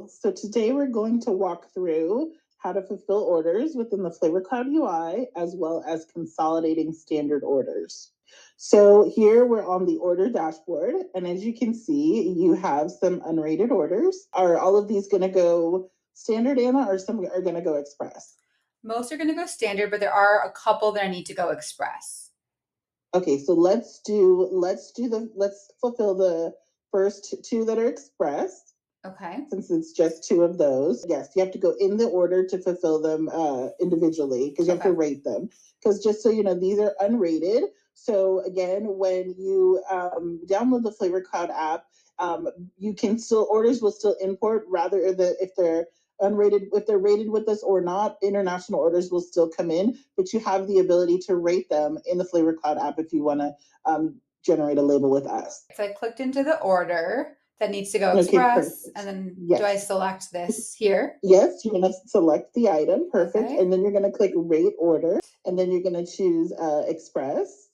Hello. So today we're going to walk through how to fulfill orders within the FlavorCloud UI, as well as consolidating standard orders. So here we're on the order dashboard, and as you can see, you have some unrated orders. Are all of these going to go standard, Anna, or some are going to go express? Most are going to go standard, but there are a couple that I need to go express. Okay, so let's fulfill the first two that are express. Okay. Since it's just two of those. Yes, you have to go in the order to fulfill them individually because you have to rate them. Because just so you know, these are unrated. So again, when you download the FlavorCloud app, you can still, orders will still import rather than if they're unrated, if they're rated with us or not, international orders will still come in, but you have the ability to rate them in the FlavorCloud app if you want to generate a label with us. So I clicked into the order that needs to go express, and then do I select this here? Yes, you're going to select the item, perfect, and then you're going to click rate order, and then you're going to choose express,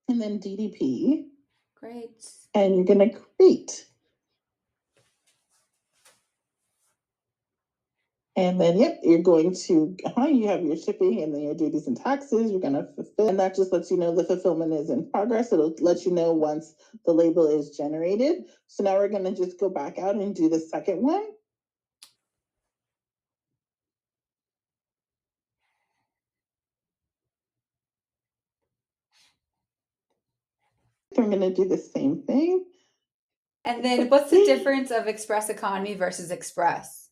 and then DDP. Great. And you're going to create. And then, yep, you're going to, you have your shipping and then your duties and taxes. You're going to fulfill. And that just lets you know the fulfillment is in progress. It'll let you know once the label is generated. So now we're going to just go back out and do the second one. I'm going to do the same thing. And then what's the difference of Express Economy versus Express?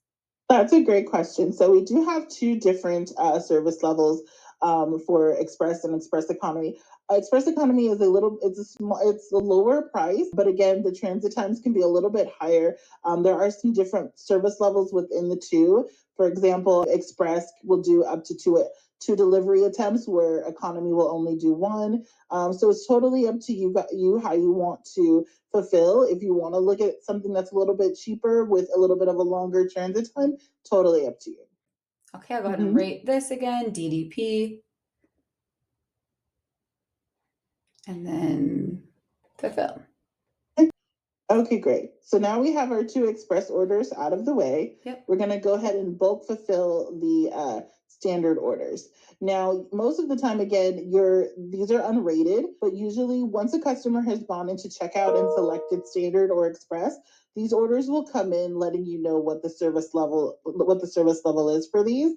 That's a great question. So we do have two different service levels for Express and Express Economy. Express Economy is it's a lower price, but again, the transit times can be a little bit higher. There are some different service levels within the two. For example, Express will do up to two delivery attempts, where Economy will only do one. So it's totally up to you how you want to fulfill. If you want to look at something that's a little bit cheaper with a little bit of a longer transit time, totally up to you. Okay, I'll go ahead and rate this again, DDP. And then fulfill. Okay, great. So now we have our two express orders out of the way. Yep. We're going to go ahead and bulk fulfill the standard orders. Now, most of the time, again, these are unrated, but usually once a customer has gone into checkout and selected standard or express, these orders will come in letting you know what the service level is for these.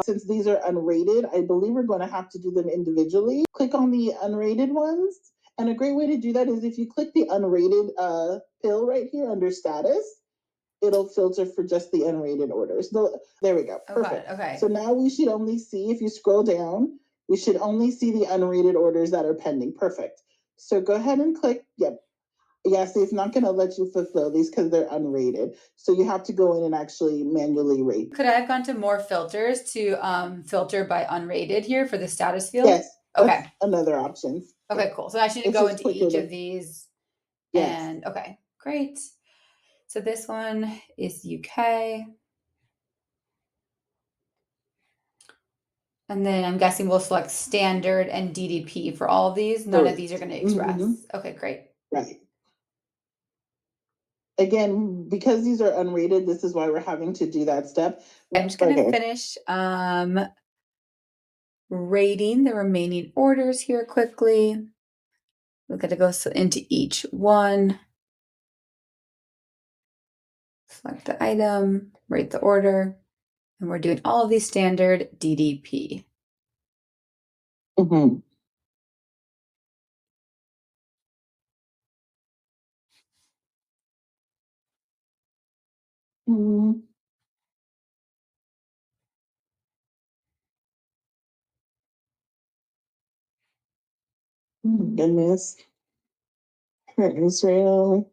Since these are unrated, I believe we're going to have to do them individually. Click on the unrated ones. And a great way to do that is if you click the unrated pill right here under status, it'll filter for just the unrated orders. There we go. Perfect. Okay. So now we should only see, if you scroll down, we should only see the unrated orders that are pending. Perfect. So go ahead and click, yep. Yes, it's not going to let you fulfill these because they're unrated. So you have to go in and actually manually rate. Could I have gone to more filters to filter by unrated here for the status field? Yes. Okay. Another option. Okay, cool. So I should go into each of these. Yes. And okay, great. So this one is UK. And then I'm guessing we'll select standard and DDP for all of these. None of these are going to express. Okay, great. Right. Again, because these are unrated, this is why we're having to do that step. I'm just going to finish rating the remaining orders here quickly. We're going to go into each one. Select the item, rate the order, and we're doing all of these standard DDP. Mm-hmm. Mm-hmm. Goodness. For Israel.